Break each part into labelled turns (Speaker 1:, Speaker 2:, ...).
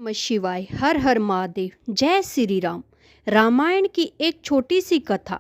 Speaker 1: नमः शिवाय। हर हर महादेव। जय श्री राम। रामायण की एक छोटी सी कथा।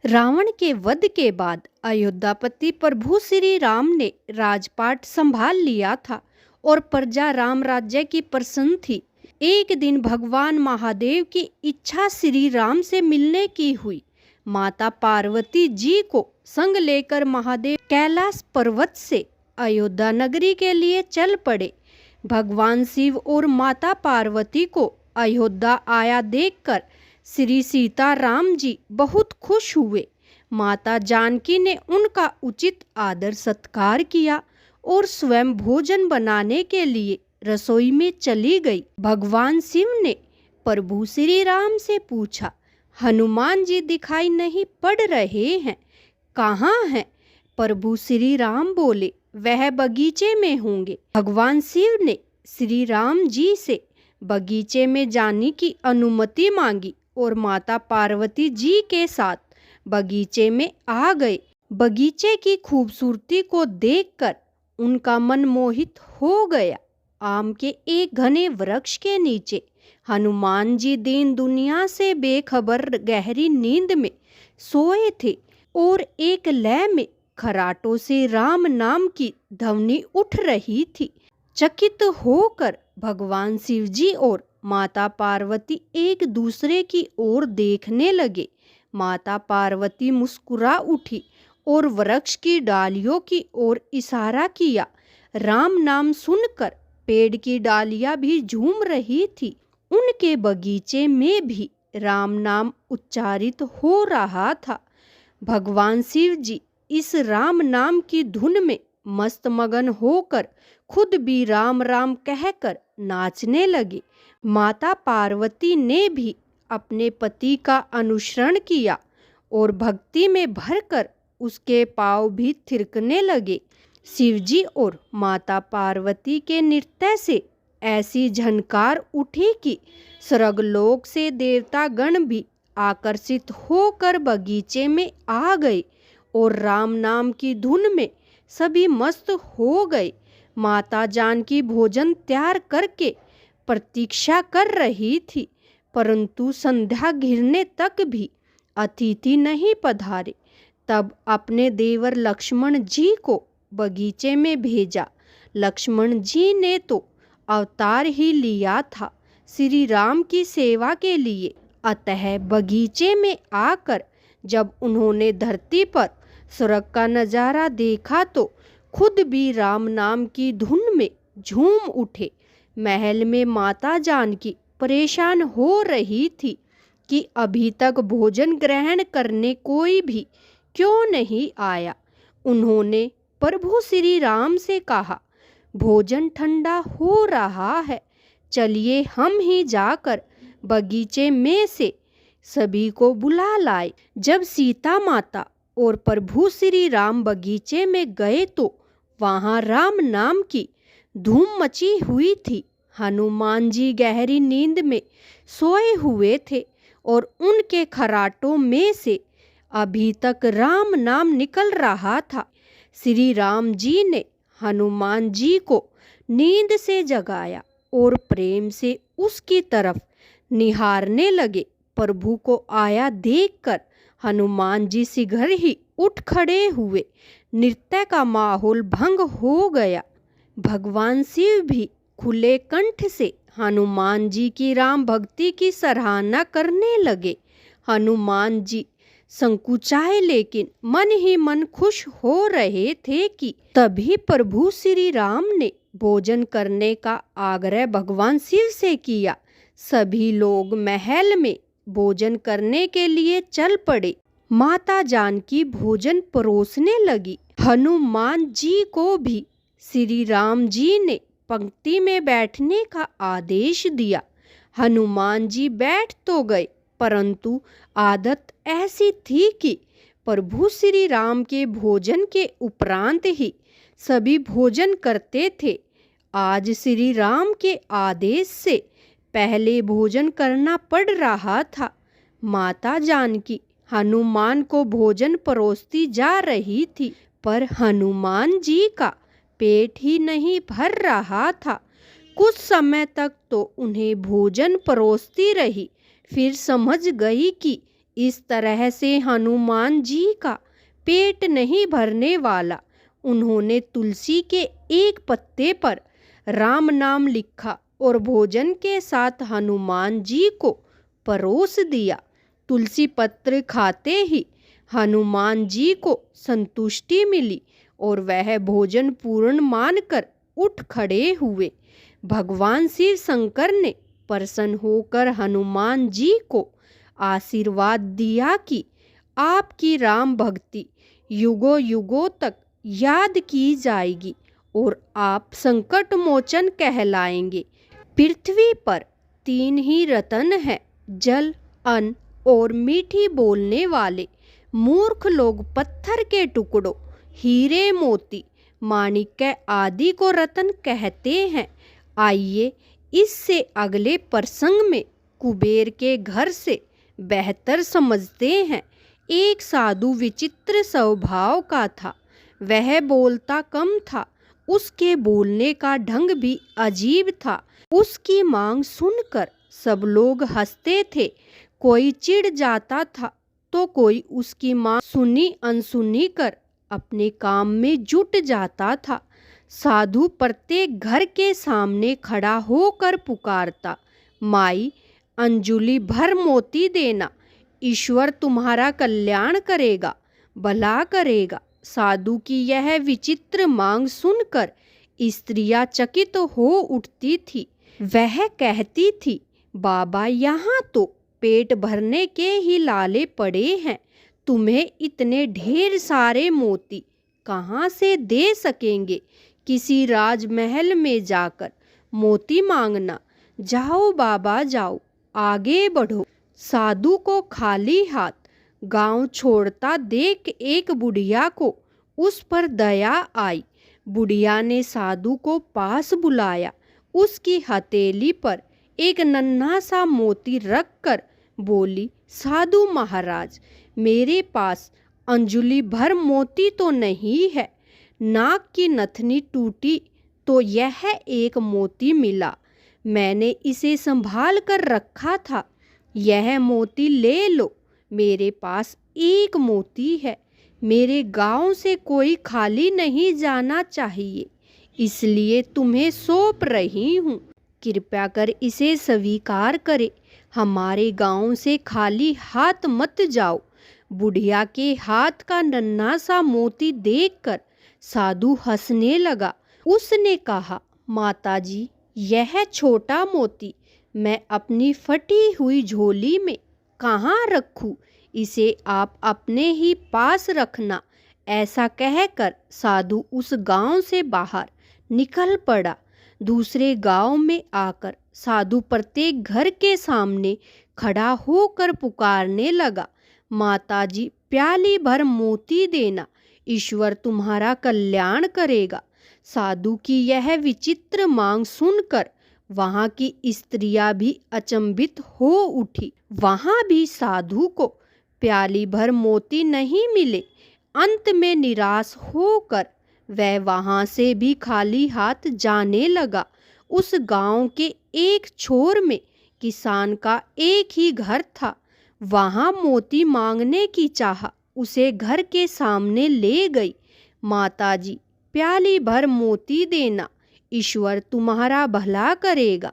Speaker 1: रावण के वध के बाद अयोध्यापति प्रभु श्री राम ने राजपाट संभाल लिया था और प्रजा राम राज्य की प्रसन्न थी। एक दिन भगवान महादेव की इच्छा श्री राम से मिलने की हुई। माता पार्वती जी को संग लेकर महादेव कैलाश पर्वत से अयोध्या नगरी के लिए चल पड़े। भगवान शिव और माता पार्वती को अयोध्या आया देखकर श्री सीता राम जी बहुत खुश हुए। माता जानकी ने उनका उचित आदर सत्कार किया और स्वयं भोजन बनाने के लिए रसोई में चली गई। भगवान शिव ने प्रभु श्री राम से पूछा, हनुमान जी दिखाई नहीं पड़ रहे हैं, कहाँ हैं? प्रभु श्री राम बोले, वह बगीचे में होंगे। भगवान शिव ने श्री राम जी से बगीचे में जाने की अनुमति मांगी और माता पार्वती जी के साथ बगीचे में आ गए। बगीचे की खूबसूरती को देखकर उनका मन मोहित हो गया। आम के एक घने वृक्ष के नीचे हनुमान जी दीन दुनिया से बेखबर गहरी नींद में सोए थे और एक लय में खराटों से राम नाम की ध्वनि उठ रही थी। चकित होकर भगवान शिव जी और माता पार्वती एक दूसरे की ओर देखने लगे। माता पार्वती मुस्कुरा उठी और वृक्ष की डालियों की ओर इशारा किया। राम नाम सुनकर पेड़ की डालियां भी झूम रही थी। उनके बगीचे में भी राम नाम उच्चारित हो रहा था। भगवान शिव जी इस राम नाम की धुन में मस्त मगन होकर खुद भी राम राम कहकर नाचने लगे। माता पार्वती ने भी अपने पति का अनुसरण किया और भक्ति में भरकर उसके पांव भी थिरकने लगे। शिवजी और माता पार्वती के नृत्य से ऐसी झनकार उठी कि स्वर्गलोक से देवता गण भी आकर्षित होकर बगीचे में आ गए और राम नाम की धुन में सभी मस्त हो गए। माता जानकी भोजन तैयार करके प्रतीक्षा कर रही थी, परंतु संध्या घिरने तक भी अतिथि नहीं पधारे। तब अपने देवर लक्ष्मण जी को बगीचे में भेजा। लक्ष्मण जी ने तो अवतार ही लिया था श्री राम की सेवा के लिए। अतः बगीचे में आकर जब उन्होंने धरती पर स्वर्ग का नजारा देखा तो खुद भी राम नाम की धुन में झूम उठे। महल में माता जानकी परेशान हो रही थी कि अभी तक भोजन ग्रहण करने कोई भी क्यों नहीं आया। उन्होंने प्रभु श्री राम से कहा, भोजन ठंडा हो रहा है, चलिए हम ही जाकर बगीचे में से सभी को बुला लाए। जब सीता माता और प्रभु श्री राम बगीचे में गए तो वहां राम नाम की धूम मची हुई थी। हनुमान जी गहरी नींद में सोए हुए थे और उनके खराटों में से अभी तक राम नाम निकल रहा था। श्री राम जी ने हनुमान जी को नींद से जगाया और प्रेम से उसकी तरफ निहारने लगे। प्रभु को आया देखकर हनुमान जी शीघ्र ही उठ खड़े हुए। नृत्य का माहौल भंग हो गया। भगवान शिव भी खुले कंठ से हनुमान जी की राम भक्ति की सराहना करने लगे। हनुमान जी संकुचाए लेकिन मन ही मन खुश हो रहे थे कि तभी प्रभु श्री राम ने भोजन करने का आग्रह भगवान शिव से किया। सभी लोग महल में भोजन करने के लिए चल पड़े। माता जानकी भोजन परोसने लगी। हनुमान जी को भी श्री राम जी ने पंक्ति में बैठने का आदेश दिया। हनुमान जी बैठ तो गए, परंतु आदत ऐसी थी कि प्रभु श्री राम के भोजन के उपरांत ही सभी भोजन करते थे। आज श्री राम के आदेश से पहले भोजन करना पड़ रहा था। माता जानकी हनुमान को भोजन परोसती जा रही थी, पर हनुमान जी का पेट ही नहीं भर रहा था। कुछ समय तक तो उन्हें भोजन परोसती रही, फिर समझ गई कि इस तरह से हनुमान जी का पेट नहीं भरने वाला। उन्होंने तुलसी के एक पत्ते पर राम नाम लिखा और भोजन के साथ हनुमान जी को परोस दिया। तुलसी पत्र खाते ही हनुमान जी को संतुष्टि मिली और वह भोजन पूर्ण मानकर उठ खड़े हुए। भगवान शिव शंकर ने प्रसन्न होकर हनुमान जी को आशीर्वाद दिया कि आपकी राम भक्ति युगों युगों तक याद की जाएगी और आप संकट मोचन कहलाएंगे। पृथ्वी पर 3 ही रत्न हैं, जल, अन्न और मीठी बोलने वाले। मूर्ख लोग पत्थर के टुकड़ों, हीरे मोती, माणिक्य आदि को रत्न कहते हैं। आइए इससे अगले प्रसंग में कुबेर के घर से बेहतर समझते हैं। एक साधु विचित्र स्वभाव का था। वह बोलता कम था, उसके बोलने का ढंग भी अजीब था। उसकी मांग सुनकर सब लोग हंसते थे। कोई चिढ़ जाता था तो कोई उसकी मांग सुनी अनसुनी कर अपने काम में जुट जाता था। साधु प्रत्येक घर के सामने खड़ा होकर पुकारता, माई अंजुलि भर मोती देना, ईश्वर तुम्हारा कल्याण करेगा, भला करेगा। साधु की यह विचित्र मांग सुनकर स्त्रियां चकित हो उठती थी। वह कहती थी, बाबा यहाँ तो पेट भरने के ही लाले पड़े हैं, तुम्हें इतने ढेर सारे मोती कहाँ से दे सकेंगे। किसी राजमहल में जाकर मोती मांगना। जाओ बाबा जाओ, आगे बढ़ो। साधु को खाली हाथ गांव छोड़ता देख एक बुढ़िया को उस पर दया आई। बुढ़िया ने साधु को पास बुलाया। उसकी हथेली पर एक नन्हा सा मोती रखकर बोली, साधु महाराज, मेरे पास अंजुलि भर मोती तो नहीं है। नाक की नथनी टूटी तो यह एक मोती मिला। मैंने इसे संभाल कर रखा था। यह मोती ले लो। मेरे पास एक मोती है। मेरे गांव से कोई खाली नहीं जाना चाहिए, इसलिए तुम्हें सौंप रही हूँ। कृपया कर इसे स्वीकार करे। हमारे गांव से खाली हाथ मत जाओ। बुढ़िया के हाथ का नन्हा सा मोती देखकर साधु हंसने लगा। उसने कहा, माताजी, यह छोटा मोती मैं अपनी फटी हुई झोली में कहाँ रखूं? इसे आप अपने ही पास रखना। ऐसा कहकर साधु उस गांव से बाहर निकल पड़ा। दूसरे गांव में आकर साधु प्रत्येक घर के सामने खड़ा होकर पुकारने लगा, माताजी, प्याली भर मोती देना, ईश्वर तुम्हारा कल्याण करेगा। साधु की यह विचित्र मांग सुनकर वहां की स्त्रियां भी अचंभित हो उठी। वहां भी साधु को प्याली भर मोती नहीं मिले। अंत में निराश होकर वह वहां से भी खाली हाथ जाने लगा। उस गांव के एक छोर में किसान का एक ही घर था। वहां मोती मांगने की चाह उसे घर के सामने ले गई। माताजी, प्याली भर मोती देना, ईश्वर तुम्हारा भला करेगा।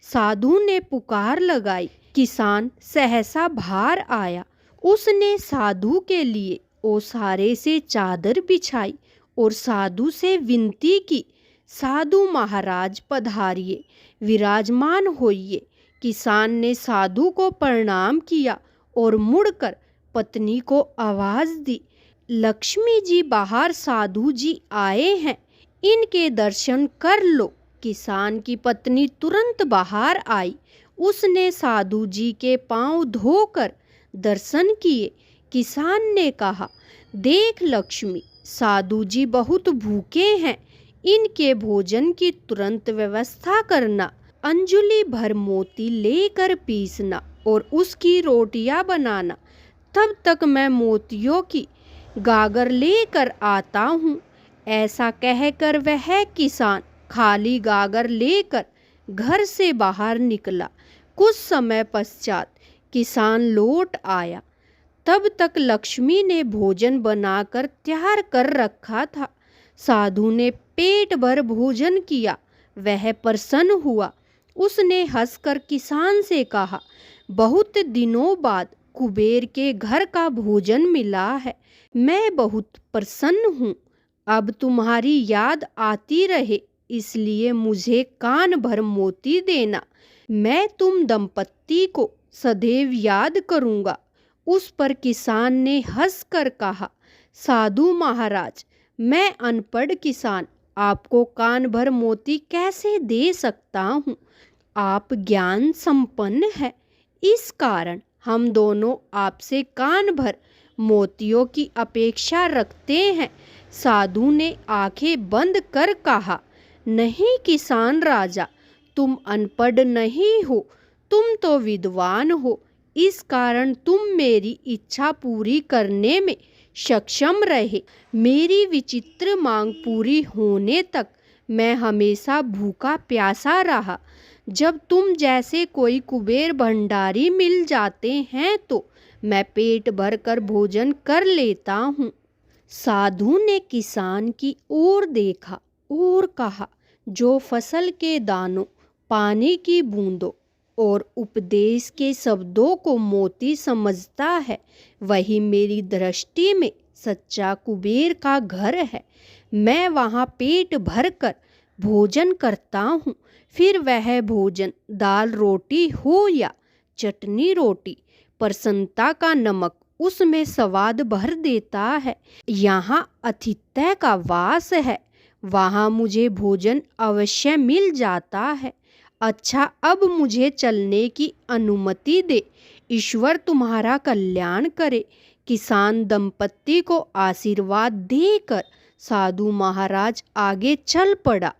Speaker 1: साधु ने पुकार लगाई। किसान सहसा बाहर आया। उसने साधु के लिए ओसारे से चादर बिछाई और साधु से विनती की, साधु महाराज पधारिए, विराजमान होइए। किसान ने साधु को प्रणाम किया और मुड़कर पत्नी को आवाज दी, लक्ष्मी जी बाहर साधु जी आए हैं, इनके दर्शन कर लो। किसान की पत्नी तुरंत बाहर आई। उसने साधु जी के पांव धोकर दर्शन किए। किसान ने कहा, देख लक्ष्मी, साधु जी बहुत भूखे हैं, इनके भोजन की तुरंत व्यवस्था करना। अंजुलि भर मोती लेकर पीसना और उसकी रोटियां बनाना। तब तक मैं मोतियों की गागर लेकर आता हूँ। ऐसा कहकर वह किसान खाली गागर लेकर घर से बाहर निकला। कुछ समय पश्चात किसान लौट आया। तब तक लक्ष्मी ने भोजन बनाकर तैयार कर रखा था। साधु ने पेट भर भोजन किया। वह प्रसन्न हुआ। उसने हंसकर किसान से कहा, बहुत दिनों बाद कुबेर के घर का भोजन मिला है। मैं बहुत प्रसन्न हूँ। अब तुम्हारी याद आती रहे, इसलिए मुझे कान भर मोती देना। मैं तुम दंपत्ति को सदैव याद करूँगा। उस पर किसान ने हंसकर कहा, साधु महाराज, मैं अनपढ़ किसान आपको कान भर मोती कैसे दे सकता हूँ। आप ज्ञान संपन्न है, इस कारण हम दोनों आपसे कान भर मोतियों की अपेक्षा रखते हैं। साधु ने आंखें बंद कर कहा, नहीं किसान राजा, तुम अनपढ़ नहीं हो, तुम तो विद्वान हो। इस कारण तुम मेरी इच्छा पूरी करने में सक्षम रहे। मेरी विचित्र मांग पूरी होने तक मैं हमेशा भूखा प्यासा रहा। जब तुम जैसे कोई कुबेर भंडारी मिल जाते हैं तो मैं पेट भर कर भोजन कर लेता हूँ। साधु ने किसान की ओर देखा और कहा, जो फसल के दानों, पानी की बूंदों और उपदेश के शब्दों को मोती समझता है, वही मेरी दृष्टि में सच्चा कुबेर का घर है। मैं वहाँ पेट भर कर भोजन करता हूँ। फिर वह भोजन दाल रोटी हो या चटनी रोटी, प्रसन्नता का नमक उसमें स्वाद भर देता है। यहाँ आतिथ्य का वास है, वहाँ मुझे भोजन अवश्य मिल जाता है। अच्छा, अब मुझे चलने की अनुमति दे। ईश्वर तुम्हारा कल्याण करे। किसान दंपत्ति को आशीर्वाद देकर साधु महाराज आगे चल पड़ा।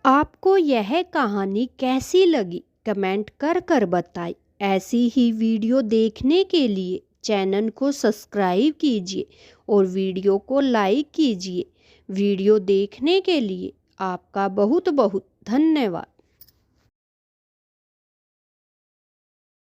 Speaker 1: आपको यह कहानी कैसी लगी कमेंट कर कर बताइए। ऐसी ही वीडियो देखने के लिए चैनल को सब्सक्राइब कीजिए और वीडियो को लाइक कीजिए। वीडियो देखने के लिए आपका बहुत बहुत धन्यवाद।